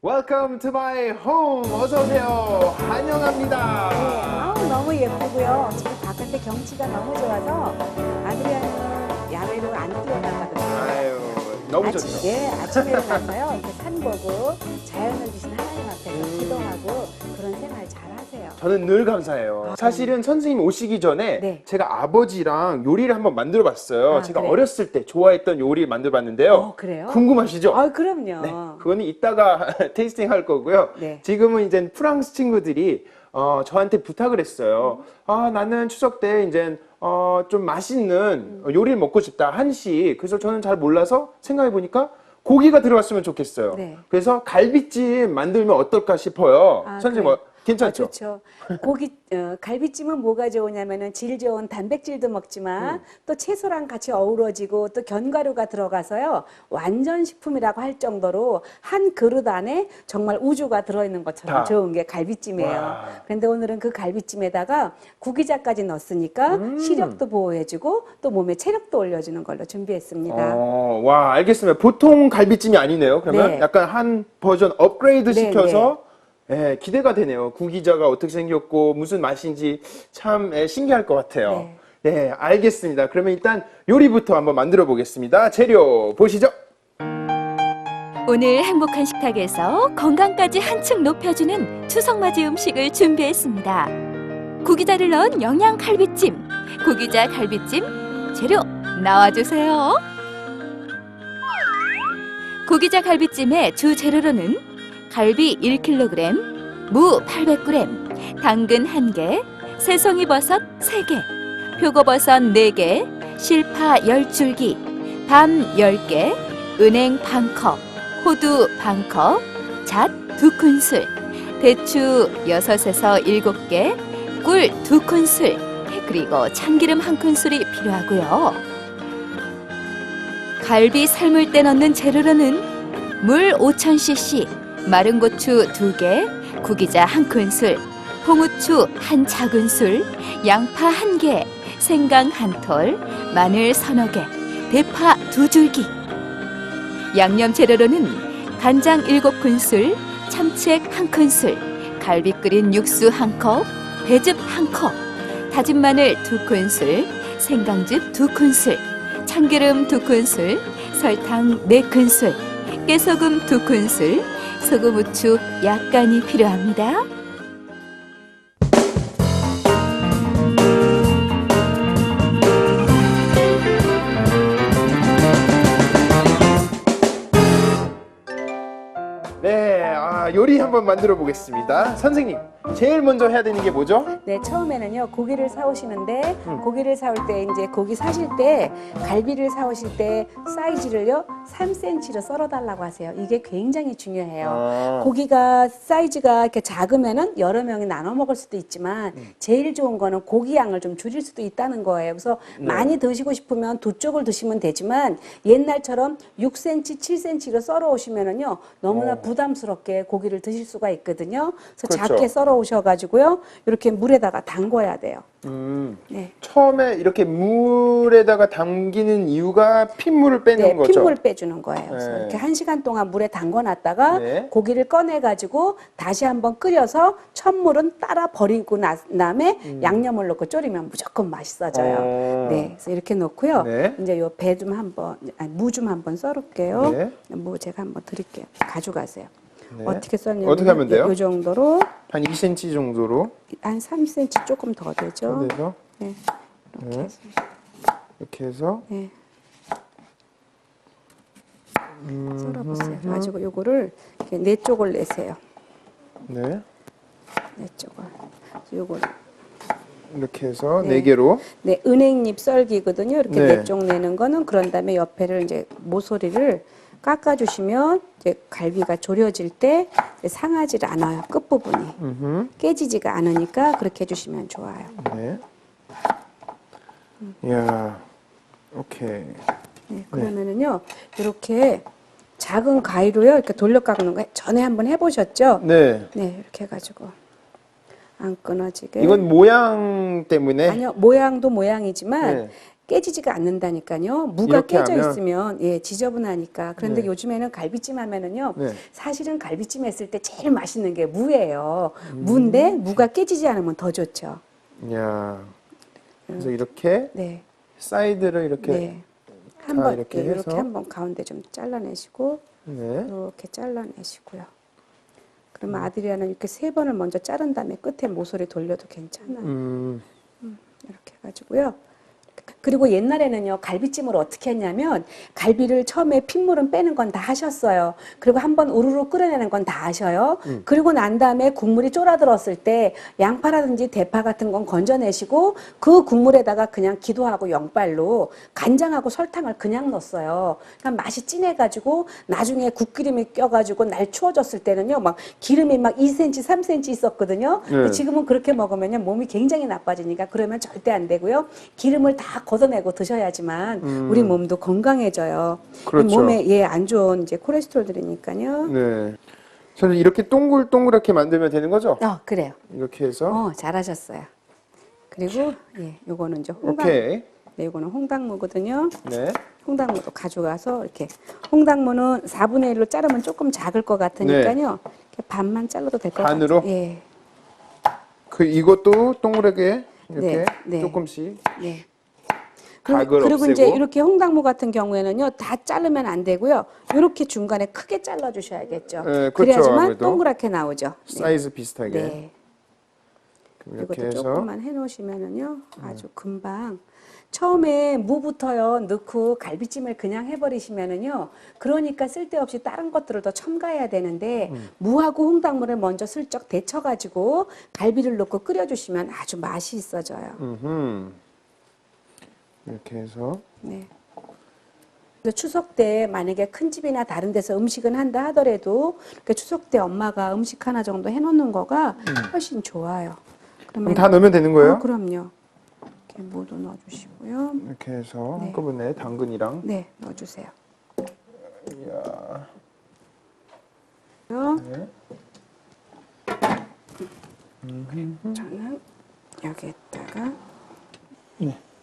Speaker 2: Welcome to my home. 어서 오세요. 환영합니다.
Speaker 3: 아우, 너무 예쁘고요. 지금 바깥에 경치가 너무 좋아서 아드리아는 야외로 안 뛰어나가거든요.
Speaker 2: 아유 너무 좋죠.
Speaker 3: 아침에 일어나서요. 이렇게 산 보고 자연을 주신 하나님 앞에서 기도하고 그런 생활 잘 하세요.
Speaker 2: 저는 늘 감사해요. 사실은 선생님 오시기 전에
Speaker 3: 네.
Speaker 2: 제가 아버지랑 요리를 한번 만들어봤어요.
Speaker 3: 아,
Speaker 2: 제가
Speaker 3: 그래요?
Speaker 2: 어렸을 때 좋아했던 요리 만들어봤는데요.
Speaker 3: 그래요?
Speaker 2: 궁금하시죠?
Speaker 3: 그럼요.
Speaker 2: 네, 그거는 이따가 테이스팅 할 거고요.
Speaker 3: 네.
Speaker 2: 지금은 이제 프랑스 친구들이 저한테 부탁을 했어요. 아, 나는 추석 때 이제 좀 맛있는 요리를 먹고 싶다. 한식. 그래서 저는 잘 몰라서 생각해 보니까 고기가 들어갔으면 좋겠어요.
Speaker 3: 네.
Speaker 2: 그래서 갈비찜 만들면 어떨까 싶어요.
Speaker 3: 아,
Speaker 2: 선생님
Speaker 3: 그래요?
Speaker 2: 괜찮죠?
Speaker 3: 좋죠. 갈비찜은 뭐가 좋으냐면은 질 좋은 단백질도 먹지만 또 채소랑 같이 어우러지고 또 견과류가 들어가서요. 완전 식품이라고 할 정도로 한 그릇 안에 정말 우주가 들어있는 것처럼
Speaker 2: 다.
Speaker 3: 좋은 게 갈비찜이에요.
Speaker 2: 와.
Speaker 3: 그런데 오늘은 그 갈비찜에다가 구기자까지 넣었으니까 시력도 보호해주고 또 몸에 체력도 올려주는 걸로 준비했습니다.
Speaker 2: 와, 알겠습니다. 보통 갈비찜이 아니네요. 그러면
Speaker 3: 네.
Speaker 2: 약간 한 버전 업그레이드
Speaker 3: 네,
Speaker 2: 시켜서 예, 기대가 되네요. 구기자가 어떻게 생겼고 무슨 맛인지 참 신기할 것 같아요. 네, 알겠습니다. 그러면 일단 요리부터 한번 만들어 보겠습니다. 재료 보시죠.
Speaker 4: 오늘 행복한 식탁에서 건강까지 한층 높여주는 추석맞이 음식을 준비했습니다. 구기자를 넣은 영양 갈비찜, 구기자 갈비찜 재료 나와주세요. 구기자 갈비찜의 주 재료로는 갈비 1kg, 무 800g, 당근 1개, 새송이버섯 3개, 표고버섯 4개, 실파 10줄기, 밤 10개, 은행 반컵, 호두 반컵, 잣 2큰술, 대추 6에서 7개, 꿀 2큰술, 그리고 참기름 1큰술이 필요하고요. 갈비 삶을 때 넣는 재료로는 물 5000cc, 마른 고추 2개, 구기자 1큰술, 홍후추 1 작은술, 양파 1개, 생강 1톨, 마늘 서너 개, 대파 2줄기. 양념 재료로는 간장 7큰술, 참치액 1큰술, 갈비 끓인 육수 1컵, 배즙 1컵, 다진 마늘 2큰술, 생강즙 2큰술, 참기름 2큰술, 설탕 4큰술, 깨소금 2큰술, 소금, 후추 약간이 필요합니다.
Speaker 2: 네, 요리 한번 만들어 보겠습니다. 선생님, 제일 먼저 해야 되는 게 뭐죠?
Speaker 3: 네, 처음에는요, 고기를 사오시는데, 고기를 사올 때, 이제 고기 사실 때, 갈비를 사오실 때 사이즈를요, 3cm로 썰어달라고 하세요. 이게 굉장히 중요해요. 고기가 사이즈가 이렇게 작으면은 여러 명이 나눠 먹을 수도 있지만, 제일 좋은 거는 고기 양을 좀 줄일 수도 있다는 거예요. 그래서 많이 드시고 싶으면 두 쪽을 드시면 되지만, 옛날처럼 6cm, 7cm로 썰어 오시면은요, 너무나 부담스럽게 고기를 드실 수가 있거든요. 그래서
Speaker 2: 그렇죠.
Speaker 3: 작게 썰어 오셔가지고요, 이렇게 물에다가 담궈야 돼요. 네.
Speaker 2: 처음에 이렇게 물에다가 담기는 이유가 핏물을 빼는
Speaker 3: 네,
Speaker 2: 거죠?
Speaker 3: 핏물 빼주는 거예요. 그래서
Speaker 2: 네.
Speaker 3: 이렇게 1시간 동안 물에 담궈놨다가
Speaker 2: 네.
Speaker 3: 고기를 꺼내가지고 다시 한번 끓여서 첫물은 따라 버리고 다음에 양념을 넣고 졸이면 무조건 맛있어져요. 네, 그래서 이렇게 놓고요.
Speaker 2: 네.
Speaker 3: 이제 요 배 좀 한번, 무 좀 한번 썰을게요.
Speaker 2: 네.
Speaker 3: 무 제가 한번 드릴게요. 가져가세요.
Speaker 2: 네.
Speaker 3: 어떻게 썰냐면
Speaker 2: 어떻게 하면 돼요?
Speaker 3: 요 정도로
Speaker 2: 한 2cm 정도로
Speaker 3: 한 3cm 조금 더 되죠.
Speaker 2: 돼서
Speaker 3: 네, 이렇게
Speaker 2: 네.
Speaker 3: 해서.
Speaker 2: 이렇게 해서
Speaker 3: 네. 썰어보세요. 가지고 요거를 이렇게 네 쪽을 내세요.
Speaker 2: 네.
Speaker 3: 네 쪽을. 요거를.
Speaker 2: 이렇게 해서
Speaker 3: 네.
Speaker 2: 4개로
Speaker 3: 네, 은행잎 썰기거든요. 이렇게
Speaker 2: 네.
Speaker 3: 네 쪽 내는 거는 그런 다음에 옆에를 이제 모서리를 깎아주시면 이제 갈비가 졸여질 때 이제 상하지 않아요. 끝부분이. 깨지지가 않으니까 그렇게 해주시면 좋아요.
Speaker 2: 네. 이야, 오케이.
Speaker 3: 네, 그러면은요, 이렇게 작은 가위로요, 이렇게 돌려 깎는 거 전에 한번 해보셨죠?
Speaker 2: 네.
Speaker 3: 네, 이렇게 해가지고 안 끊어지게.
Speaker 2: 이건 모양 때문에
Speaker 3: 아니요, 모양도 모양이지만
Speaker 2: 네.
Speaker 3: 깨지지가 않는다니까요. 무가
Speaker 2: 이렇게
Speaker 3: 깨져
Speaker 2: 하면?
Speaker 3: 있으면 예 지저분하니까. 그런데
Speaker 2: 네.
Speaker 3: 요즘에는 갈비찜 하면은요.
Speaker 2: 네.
Speaker 3: 사실은 갈비찜 했을 때 제일 맛있는 게 무예요. 무인데 무가 깨지지 않으면 더 좋죠.
Speaker 2: 이야. 그래서 이렇게
Speaker 3: 네,
Speaker 2: 사이드를 이렇게
Speaker 3: 네. 한번
Speaker 2: 이렇게
Speaker 3: 이렇게
Speaker 2: 해서?
Speaker 3: 한번 가운데 좀 잘라내시고
Speaker 2: 네.
Speaker 3: 이렇게 잘라내시고요. 그러면 아들이라는 이렇게 3번을 먼저 자른 다음에 끝에 모서리 돌려도 괜찮아요. 이렇게 해가지고요. 그리고 옛날에는요, 갈비찜을 어떻게 했냐면, 갈비를 처음에 핏물은 빼는 건 다 하셨어요. 그리고 한번 우르르 끓여내는 건 다 하셔요. 그리고 난 다음에 국물이 쫄아들었을 때, 양파라든지 대파 같은 건 건져내시고, 그 국물에다가 그냥 기도하고 영빨로 간장하고 설탕을 그냥 넣었어요. 그러니까 맛이 진해가지고, 나중에 국기름이 껴가지고, 날 추워졌을 때는요, 막 기름이 막 2cm, 3cm 있었거든요. 근데
Speaker 2: 네.
Speaker 3: 지금은 그렇게 먹으면요, 몸이 굉장히 나빠지니까, 그러면 절대 안 되고요. 기름을 다 걷어내고 드셔야지만 우리 몸도 건강해져요.
Speaker 2: 그렇죠.
Speaker 3: 이 몸에 안 좋은 이제 콜레스테롤들이니까요.
Speaker 2: 네. 저는 이렇게 동글동글하게 만들면 되는 거죠?
Speaker 3: 그래요.
Speaker 2: 이렇게 해서
Speaker 3: 잘하셨어요. 그리고 요거는 이제 홍당.
Speaker 2: 오케이.
Speaker 3: 네, 요거는 홍당무거든요.
Speaker 2: 네.
Speaker 3: 홍당무도 가져가서 이렇게 홍당무는 4분의 1로 자르면 조금 작을 것 같으니까요. 이렇게 반만 잘라도 될 것 같아요.
Speaker 2: 반으로?
Speaker 3: 예.
Speaker 2: 이것도 동그랗게 이렇게
Speaker 3: 네, 네.
Speaker 2: 조금씩
Speaker 3: 네.
Speaker 2: 각을
Speaker 3: 그리고
Speaker 2: 없애고
Speaker 3: 이제 이렇게 홍당무 같은 경우에는요, 다 자르면 안 되고요. 이렇게 중간에 크게 잘라 주셔야겠죠.
Speaker 2: 네, 그렇죠,
Speaker 3: 그래야지만
Speaker 2: 아무래도.
Speaker 3: 동그랗게 나오죠. 네.
Speaker 2: 사이즈 비슷하게
Speaker 3: 네.
Speaker 2: 이렇게
Speaker 3: 이것도
Speaker 2: 해서
Speaker 3: 조금만 해 놓으시면은요, 아주 금방. 처음에 무부터요 넣고 갈비찜을 그냥 해버리시면은요, 그러니까 쓸데없이 다른 것들을 더 첨가해야 되는데 무하고 홍당무를 먼저 슬쩍 데쳐가지고 갈비를 넣고 끓여주시면 아주 맛이 있어져요.
Speaker 2: 이렇게 해서
Speaker 3: 네. 그래서 추석 때 만약에 큰 집이나 다른 데서 음식은 한다 하더라도 이렇게 추석 때 엄마가 음식 하나 정도 해놓는 거가 훨씬 좋아요.
Speaker 2: 그럼 다 넣으면 되는 거예요?
Speaker 3: 그럼요. 이렇게 무도 넣어주시고요.
Speaker 2: 이렇게 해서
Speaker 3: 네.
Speaker 2: 한꺼번에 당근이랑
Speaker 3: 네, 넣어주세요.
Speaker 2: 이야.
Speaker 3: 저는 여기에다가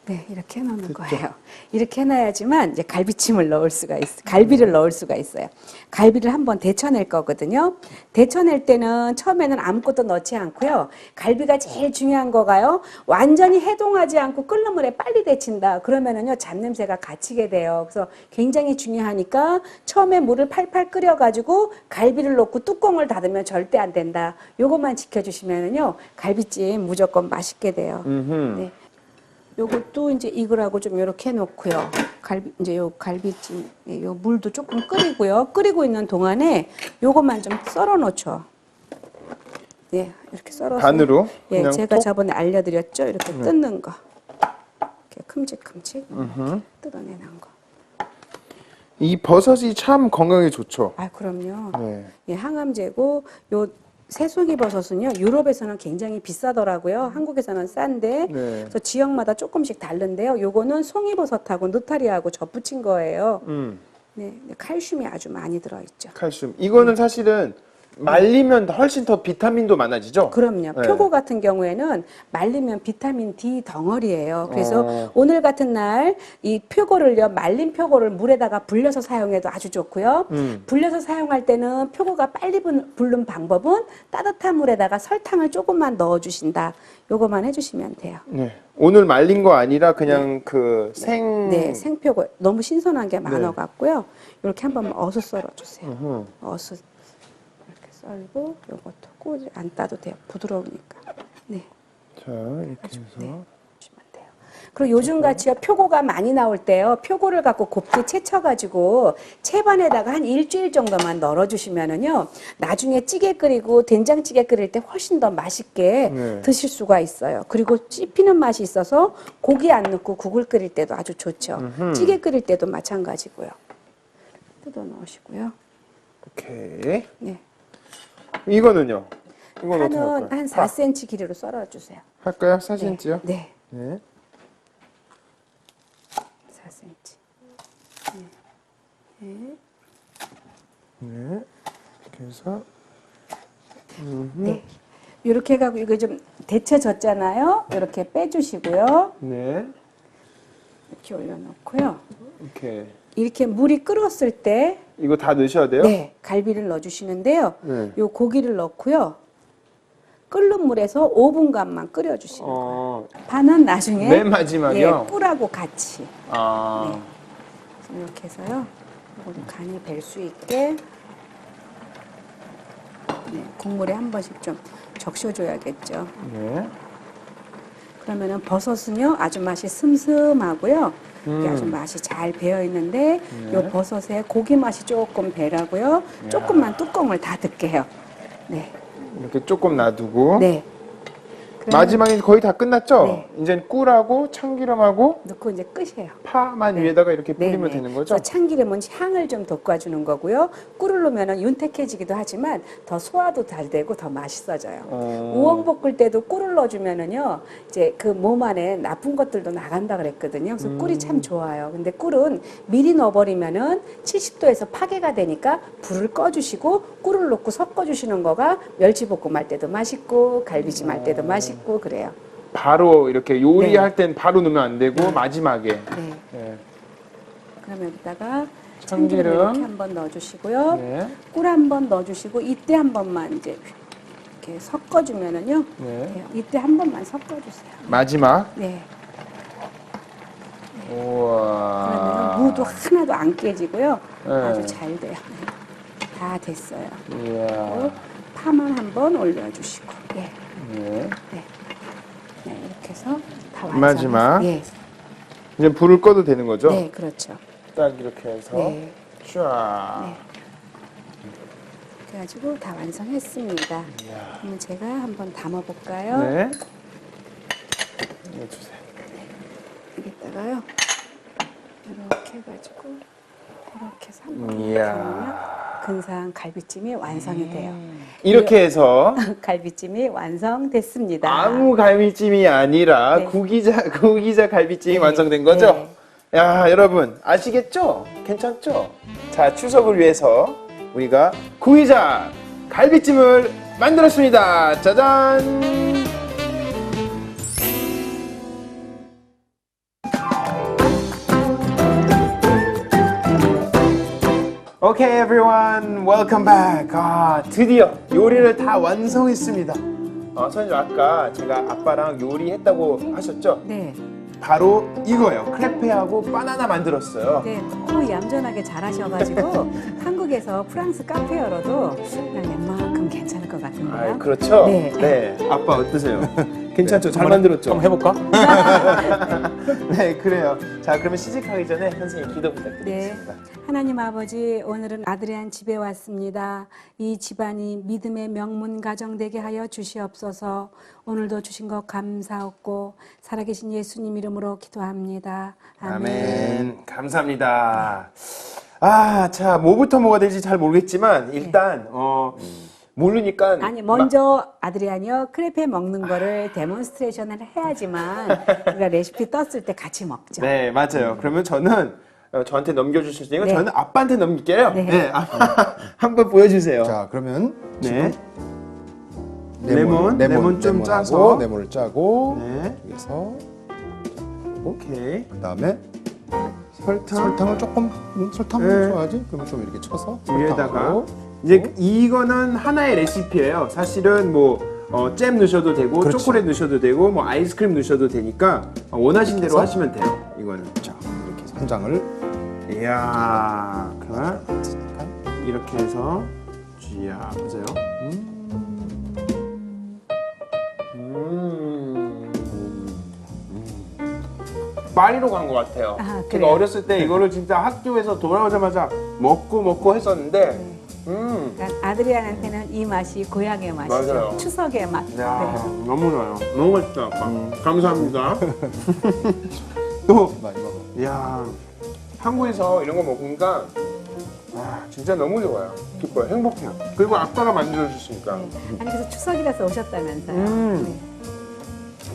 Speaker 3: 네, 이렇게 해놓는 거예요. 이렇게 해놔야지만 이제 갈비찜을 넣을 수가 있어요. 갈비를 넣을 수가 있어요. 갈비를 한번 데쳐낼 거거든요. 데쳐낼 때는 처음에는 아무것도 넣지 않고요. 갈비가 제일 중요한 거가요. 완전히 해동하지 않고 끓는 물에 빨리 데친다. 그러면은요, 잡냄새가 갇히게 돼요. 그래서 굉장히 중요하니까 처음에 물을 팔팔 끓여가지고 갈비를 넣고 뚜껑을 닫으면 절대 안 된다. 요것만 지켜주시면은요, 갈비찜 무조건 맛있게 돼요. 네. 요것도 이제 익으라고 좀 이렇게 해놓고요. 이제 요 갈비찜, 요 물도 조금 끓이고요. 끓이고 있는 동안에 요것만 좀 썰어 놓죠. 예, 이렇게 썰어서.
Speaker 2: 반으로?
Speaker 3: 예,
Speaker 2: 그냥
Speaker 3: 제가
Speaker 2: 톡?
Speaker 3: 저번에 알려드렸죠. 이렇게 뜯는 거. 이렇게 큼직큼직 뜯어내는 거.
Speaker 2: 이 버섯이 참 건강에 좋죠.
Speaker 3: 아, 그럼요.
Speaker 2: 네.
Speaker 3: 예, 항암제고 요 새송이 버섯은요 유럽에서는 굉장히 비싸더라고요. 한국에서는 싼데
Speaker 2: 네.
Speaker 3: 그래서 지역마다 조금씩 다른데요. 요거는 송이버섯하고 느타리하고 접붙인 거예요. 네, 칼슘이 아주 많이 들어있죠.
Speaker 2: 칼슘. 이거는 사실은 말리면 훨씬 더 비타민도 많아지죠?
Speaker 3: 그럼요.
Speaker 2: 네.
Speaker 3: 표고 같은 경우에는 말리면 비타민 D 덩어리예요. 그래서 오늘 같은 날 이 표고를요, 말린 표고를 물에다가 불려서 사용해도 아주 좋고요. 불려서 사용할 때는 표고가 빨리 불는 방법은 따뜻한 물에다가 설탕을 조금만 넣어주신다. 요거만 해주시면 돼요.
Speaker 2: 네. 오늘 말린 거 아니라 그냥 그
Speaker 3: 네, 생표고 너무 신선한 게 많아갖고요. 이렇게 한번 어슷 썰어주세요. 어슷. 썰고 요것도 꼬지 안 따도 돼요. 부드러우니까. 네.
Speaker 2: 자, 이렇게 해서.
Speaker 3: 네. 주시면 돼요. 그리고 요즘 같이요 표고가 많이 나올 때요. 표고를 갖고 곱게 채쳐가지고 채반에다가 한 일주일 정도만 널어주시면은요. 나중에 찌개 끓이고 된장찌개 끓일 때 훨씬 더 맛있게
Speaker 2: 네.
Speaker 3: 드실 수가 있어요. 그리고 씹히는 맛이 있어서 고기 안 넣고 국을 끓일 때도 아주 좋죠. 찌개 끓일 때도 마찬가지고요. 뜯어 넣으시고요.
Speaker 2: 오케이.
Speaker 3: 네.
Speaker 2: 이거는요? 이건 어떻게
Speaker 3: 파는
Speaker 2: 할까요?
Speaker 3: 한 4cm 길이로 썰어주세요.
Speaker 2: 할까요? 4cm요?
Speaker 3: 네.
Speaker 2: 네.
Speaker 3: 4cm. 네.
Speaker 2: 네. 이렇게 해서.
Speaker 3: 네. 이렇게 해가지고 이거 좀 데쳐졌잖아요. 이렇게 빼주시고요.
Speaker 2: 네.
Speaker 3: 이렇게 올려놓고요.
Speaker 2: 오케이.
Speaker 3: 이렇게 물이 끓었을 때
Speaker 2: 이거 다 넣으셔야 돼요?
Speaker 3: 네, 갈비를 넣어주시는데요.
Speaker 2: 네.
Speaker 3: 요 고기를 넣고요. 끓는 물에서 5분간만 끓여주시는 거예요.
Speaker 2: 어,
Speaker 3: 파는 나중에
Speaker 2: 맨 마지막이요?
Speaker 3: 예, 꿀하고 같이.
Speaker 2: 아.
Speaker 3: 네. 그래서 이렇게 해서요. 이거를 간이 뵐 수 있게 네, 국물에 한 번씩 좀 적셔줘야겠죠.
Speaker 2: 네.
Speaker 3: 그러면은 버섯은요 아주 맛이 슴슴하고요. 이게 아주 맛이 잘 배어 있는데 요 버섯에 고기 맛이 조금 배라고요. 조금만 뚜껑을 닫을게요. 네.
Speaker 2: 이렇게 조금 놔두고.
Speaker 3: 네. 그러면
Speaker 2: 마지막에 거의 다 끝났죠?
Speaker 3: 네.
Speaker 2: 이제 꿀하고 참기름하고
Speaker 3: 넣고 이제 끝이에요.
Speaker 2: 파만
Speaker 3: 네.
Speaker 2: 위에다가 이렇게
Speaker 3: 네,
Speaker 2: 뿌리면
Speaker 3: 네.
Speaker 2: 되는 거죠?
Speaker 3: 그래서 참기름은 향을 좀 돋궈주는 거고요. 꿀을 넣으면 윤택해지기도 하지만 더 소화도 잘 되고 더 맛있어져요. 우엉 볶을 때도 꿀을 넣어주면은요, 이제 그 몸 안에 나쁜 것들도 나간다 그랬거든요. 그래서 꿀이 참 좋아요. 근데 꿀은 미리 넣어버리면은 70도에서 파괴가 되니까 불을 꺼주시고 꿀을 넣고 섞어주시는 거가 멸치볶음 할 때도 맛있고 갈비찜 할 때도 맛있고 그래요.
Speaker 2: 바로 이렇게 요리할 땐 바로 넣으면 안 되고 마지막에.
Speaker 3: 네.
Speaker 2: 네.
Speaker 3: 그러면 여기다가
Speaker 2: 참기름.
Speaker 3: 참기름 이렇게 한번 넣어주시고요.
Speaker 2: 네.
Speaker 3: 꿀 한번 넣어주시고 이때 한 번만 이제 이렇게 섞어주면은요.
Speaker 2: 네.
Speaker 3: 네, 이때 한 번만 섞어주세요.
Speaker 2: 마지막.
Speaker 3: 네.
Speaker 2: 우와.
Speaker 3: 그러면 무도 하나도 안 깨지고요.
Speaker 2: 네.
Speaker 3: 아주 잘 돼요. 네. 다 됐어요.
Speaker 2: 이야.
Speaker 3: 그리고 파만 한번 올려주시고. 네.
Speaker 2: 네.
Speaker 3: 네. 네, 이렇게 해서 다 완성.
Speaker 2: 마지막.
Speaker 3: 예.
Speaker 2: 이제 불을 꺼도 되는 거죠?
Speaker 3: 네, 그렇죠.
Speaker 2: 딱 이렇게 해서
Speaker 3: 네.
Speaker 2: 쫙.
Speaker 3: 네. 그래가지고 다 완성했습니다. 그러면 제가 한번 담아볼까요?
Speaker 2: 네. 이거 주세요.
Speaker 3: 여기다가요. 이렇게 해가지고 이렇게 해서 한번
Speaker 2: 이야.
Speaker 3: 담으면 근사한 갈비찜이 완성이 돼요.
Speaker 2: 이렇게 해서
Speaker 3: 갈비찜이 완성됐습니다.
Speaker 2: 아무 갈비찜이 아니라
Speaker 3: 네.
Speaker 2: 구기자 갈비찜이
Speaker 3: 네.
Speaker 2: 완성된 거죠?
Speaker 3: 네.
Speaker 2: 야, 여러분 아시겠죠? 괜찮죠? 자, 추석을 위해서 우리가 구기자 갈비찜을 만들었습니다. 짜잔! Okay, everyone, welcome back. 드디어 요리를 다 완성했습니다. 선생님 아까 제가 아빠랑 요리했다고 하셨죠?
Speaker 3: 네.
Speaker 2: 바로 이거예요. 크레페하고 바나나 만들었어요.
Speaker 3: 네, 너무 얌전하게 잘하셔가지고 한국에서 프랑스 카페 열어도 그냥 웬만큼 괜찮을 것 같은데요.
Speaker 2: 아, 그렇죠?
Speaker 3: 네.
Speaker 2: 네. 아빠 어떠세요? 괜찮죠? 잘
Speaker 1: 한번
Speaker 2: 만들었죠?
Speaker 1: 한번 해볼까?
Speaker 2: 네, 그래요. 자, 그러면 시작하기 전에 선생님 기도
Speaker 3: 네.
Speaker 2: 부탁드리겠습니다.
Speaker 3: 하나님 아버지, 오늘은 아드리안 집에 왔습니다. 이 집안이 믿음의 명문 가정 되게 하여 주시옵소서. 오늘도 주신 것 감사하고 살아계신 예수님 이름으로 기도합니다.
Speaker 2: 아멘. 감사합니다. 자, 뭐부터 뭐가 될지 잘 모르겠지만 일단 모르니까
Speaker 3: 아니 먼저 아드리안이요 크레페 먹는 거를 데몬스트레이션을 해야지만 우리가 레시피 떴을 때 같이 먹죠.
Speaker 2: 네, 맞아요. 그러면 저는 저한테 넘겨주실 테니까
Speaker 3: 네.
Speaker 2: 저는 아빠한테 넘길게요.
Speaker 3: 네.
Speaker 2: 네, 아빠 한번 보여주세요.
Speaker 1: 자, 그러면
Speaker 2: 네.
Speaker 1: 지금
Speaker 2: 레몬 좀
Speaker 1: 레몬하고
Speaker 2: 짜서.
Speaker 1: 레몬을 짜고
Speaker 2: 네.
Speaker 1: 여기서
Speaker 2: 오케이.
Speaker 1: 그다음에
Speaker 2: 설탕.
Speaker 1: 설탕을 조금 설탕
Speaker 2: 네.
Speaker 1: 좋아하지? 그러면 좀 이렇게 쳐서
Speaker 2: 위에다가
Speaker 1: 설탕하고.
Speaker 2: 이제 이거는 하나의 레시피예요. 사실은 뭐 잼 넣으셔도 되고
Speaker 1: 그렇지.
Speaker 2: 초콜릿 넣으셔도 되고 뭐 아이스크림 넣으셔도 되니까 원하신 대로
Speaker 1: 그래서?
Speaker 2: 하시면 돼요. 이거는.
Speaker 1: 자, 이렇게 해서 한 장을
Speaker 2: 이야, 그만.
Speaker 1: 잠깐.
Speaker 2: 이렇게 해서 쥐야 보세요. 파리로 간 것 같아요.
Speaker 3: 아,
Speaker 2: 제가
Speaker 3: 그래요?
Speaker 2: 어렸을 때 이거를 진짜 학교에서 돌아오자마자 먹고 했었는데,
Speaker 3: 그러니까 아드리안한테는 이 맛이 고향의 맛이죠.
Speaker 2: 맞아요.
Speaker 3: 추석의 맛.
Speaker 2: 야
Speaker 3: 네.
Speaker 2: 너무 좋아요. 너무 맛있다, 아빠. 감사합니다. 또,
Speaker 1: 많이 먹어.
Speaker 2: 야 한국에서 이런 거 먹으니까 진짜 너무 좋아요. 기뻐요, 행복해요. 그리고 아빠가 만들어 주시니까.
Speaker 3: 네. 아니 그래서 추석이라서 오셨다면서요. 네.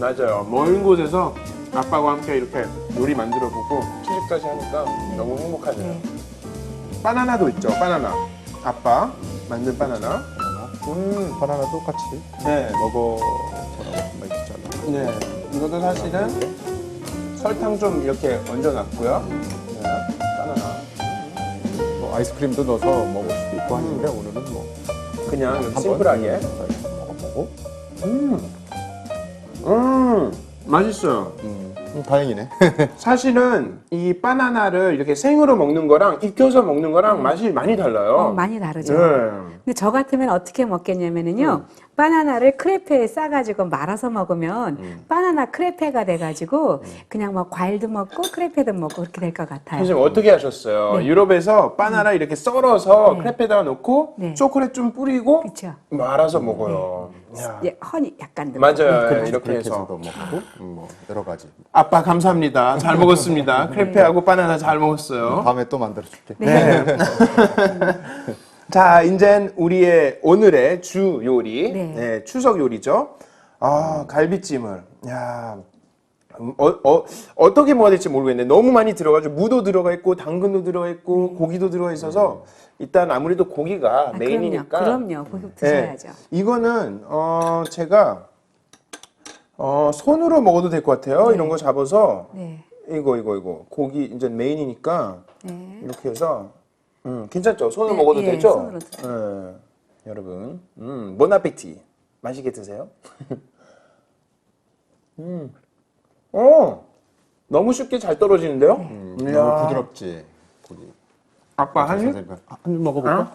Speaker 2: 맞아요. 먼 곳에서 아빠와 함께 이렇게 요리 만들어보고 취직까지 하니까 너무 행복하네요.
Speaker 3: 네.
Speaker 2: 바나나도 있죠. 바나나. 아빠 만든 바나나.
Speaker 1: 바나나도 같이
Speaker 2: 네.
Speaker 1: 먹어보라고 한번 있잖아.
Speaker 2: 네. 이것도 사실은 설탕 좀 이렇게 얹어놨고요. 네. 바나나.
Speaker 1: 뭐 아이스크림도 넣어서 먹을 수도 있고 하는데 오늘은 뭐
Speaker 2: 그냥
Speaker 1: 한번
Speaker 2: 심플하게.
Speaker 1: 먹어보고.
Speaker 2: 맛있어요.
Speaker 1: 다행이네.
Speaker 2: 사실은 이 바나나를 이렇게 생으로 먹는 거랑 익혀서 먹는 거랑 맛이 많이 달라요.
Speaker 3: 많이 다르죠.
Speaker 2: 네.
Speaker 3: 근데 저 같으면 어떻게 먹겠냐면은요, 바나나를 크레페에 싸가지고 말아서 먹으면 바나나 크레페가 돼가지고 그냥 뭐 과일도 먹고 크레페도 먹고 그렇게 될 것 같아요.
Speaker 2: 선생님 어떻게 하셨어요?
Speaker 3: 네.
Speaker 2: 유럽에서 바나나 이렇게 썰어서
Speaker 3: 네.
Speaker 2: 크레페에다가 넣고
Speaker 3: 네.
Speaker 2: 초콜릿 좀 뿌리고
Speaker 3: 그렇죠.
Speaker 2: 말아서 먹어요. 야.
Speaker 3: 예, 허니 약간 넣고.
Speaker 2: 맞아요.
Speaker 3: 네,
Speaker 2: 이렇게 해서.
Speaker 1: 해서도 먹고 뭐 여러 가지.
Speaker 2: 아빠 감사합니다. 잘 먹었습니다. 크레페하고 바나나 잘 먹었어요.
Speaker 1: 다음에 또 만들어 줄게.
Speaker 2: 네. 자, 이젠 우리의 오늘의 주 요리,
Speaker 3: 네.
Speaker 2: 네, 추석 요리죠. 갈비찜을. 야, 어떻게 먹어야 될지 모르겠네. 너무 많이 들어가지고 무도 들어가 있고 당근도 들어가 있고 고기도 들어가 있어서 일단 아무래도 고기가 메인이니까.
Speaker 3: 그럼요. 고기 드셔야죠.
Speaker 2: 네, 이거는 제가 손으로 먹어도 될 것 같아요.
Speaker 3: 네.
Speaker 2: 이런 거 잡아서
Speaker 3: 네.
Speaker 2: 이거 고기 이제 메인이니까
Speaker 3: 네.
Speaker 2: 이렇게 해서 괜찮죠? 손으로
Speaker 3: 네,
Speaker 2: 먹어도
Speaker 3: 예,
Speaker 2: 되죠?
Speaker 3: 손으로 드세요.
Speaker 2: 여러분, 보나페티 맛있게 드세요. 너무 쉽게 잘 떨어지는데요?
Speaker 1: 너무 부드럽지. 고기.
Speaker 2: 아빠 한 입?
Speaker 1: 한입 먹어볼까?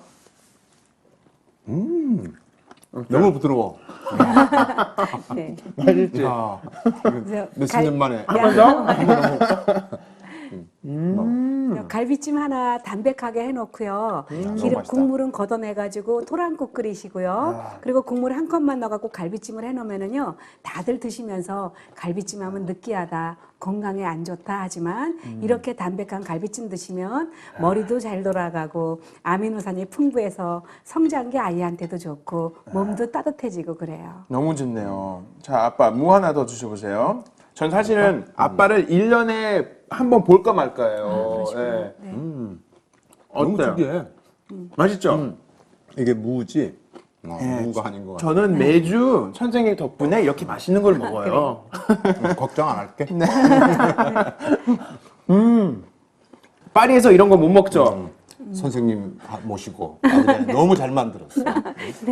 Speaker 1: 너무 부드러워.
Speaker 3: 네.
Speaker 2: 맛있지?
Speaker 1: 야,
Speaker 3: 그래서
Speaker 1: 몇십 년 만에.
Speaker 3: 갈비찜 하나 담백하게 해놓고요.
Speaker 1: 너무 맛있다.
Speaker 3: 국물은 걷어내가지고 토랑국 끓이시고요. 그리고 국물 한 컵만 넣어갖고 갈비찜을 해놓으면은요, 다들 드시면서 갈비찜 하면 느끼하다, 건강에 안 좋다 하지만 이렇게 담백한 갈비찜 드시면 머리도 잘 돌아가고 아미노산이 풍부해서 성장기 아이한테도 좋고 몸도 따뜻해지고 그래요.
Speaker 2: 너무 좋네요. 자, 아빠 무 하나 더 주셔보세요. 전 사실은 아빠를 1년에 한 번 볼까 말까예요.
Speaker 3: 그러시구나. 네.
Speaker 1: 너무
Speaker 2: 어때요?
Speaker 1: 특이해.
Speaker 2: 맛있죠?
Speaker 1: 이게 무지?
Speaker 2: 네.
Speaker 1: 무가 아닌 것 같아.
Speaker 2: 저는 매주 선생님 덕분에 이렇게 맛있는 걸 먹어요.
Speaker 1: 걱정 안 할게.
Speaker 2: 파리에서 이런 거 못 먹죠?
Speaker 5: 선생님 모시고 아버지 너무 잘 만들었어요.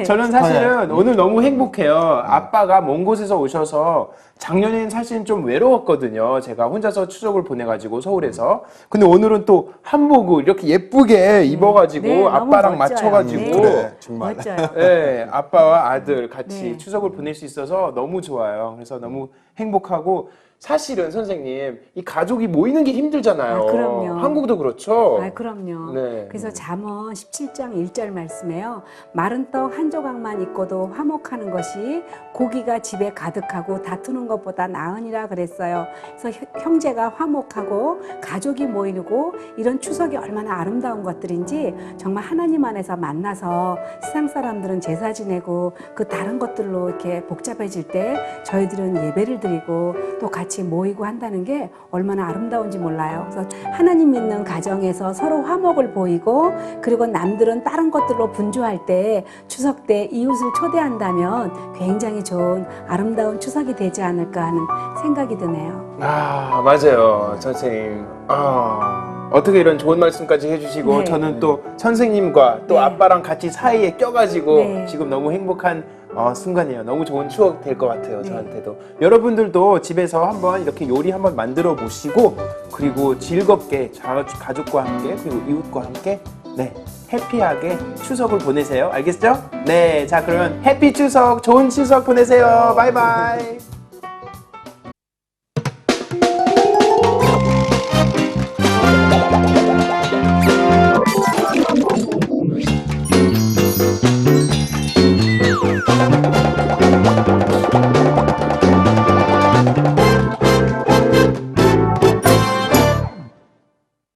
Speaker 2: 저는 사실은 오늘 너무 행복해요. 아빠가 먼 곳에서 오셔서 작년에는 사실은 좀 외로웠거든요. 제가 혼자서 추석을 보내가지고 서울에서. 근데 오늘은 또 한복을 이렇게 예쁘게 입어가지고
Speaker 3: 네, 너무
Speaker 2: 아빠랑
Speaker 3: 멋져요.
Speaker 2: 맞춰가지고
Speaker 5: 그래, 정말.
Speaker 3: 멋져요.
Speaker 2: 네, 아빠와 아들 같이
Speaker 3: 네.
Speaker 2: 추석을 보낼 수 있어서 너무 좋아요. 그래서 너무 행복하고 사실은 선생님 이 가족이 모이는 게 힘들잖아요.
Speaker 3: 아, 그럼요.
Speaker 2: 한국도 그렇죠.
Speaker 3: 아, 그럼요.
Speaker 2: 네.
Speaker 3: 그래서 잠언 17장 1절 말씀에요. 마른 떡 한 조각만 있고도 화목하는 것이 고기가 집에 가득하고 다투는 것보다 나으니라 그랬어요. 그래서 형제가 화목하고 가족이 모이고 이런 추석이 얼마나 아름다운 것들인지 정말 하나님 안에서 만나서 세상 사람들은 제사 지내고 그 다른 것들로 이렇게 복잡해질 때 저희들은 예배를 드리고 또 같이 모이고 한다는 게 얼마나 아름다운지 몰라요. 그래서 하나님 믿는 가정에서 서로 화목을 보이고 그리고 남들은 다른 것들로 분주할 때 추석 때 이웃을 초대한다면 굉장히 좋은 아름다운 추석이 되지 않을까 하는 생각이 드네요.
Speaker 2: 아, 맞아요. 선생님. 어떻게 이런 좋은 말씀까지 해주시고
Speaker 3: 네.
Speaker 2: 저는 또 선생님과 또
Speaker 3: 네.
Speaker 2: 아빠랑 같이 사이에 껴가지고
Speaker 3: 네.
Speaker 2: 지금 너무 행복한 순간이에요. 너무 좋은 추억 될 것 같아요.
Speaker 3: 네.
Speaker 2: 저한테도. 여러분들도 집에서 한번 이렇게 요리 한번 만들어 보시고 그리고 즐겁게 가족과 함께 그리고 이웃과 함께 네 해피하게 추석을 보내세요. 알겠죠? 네, 자 그러면 해피 추석, 좋은 추석 보내세요. 바이바이.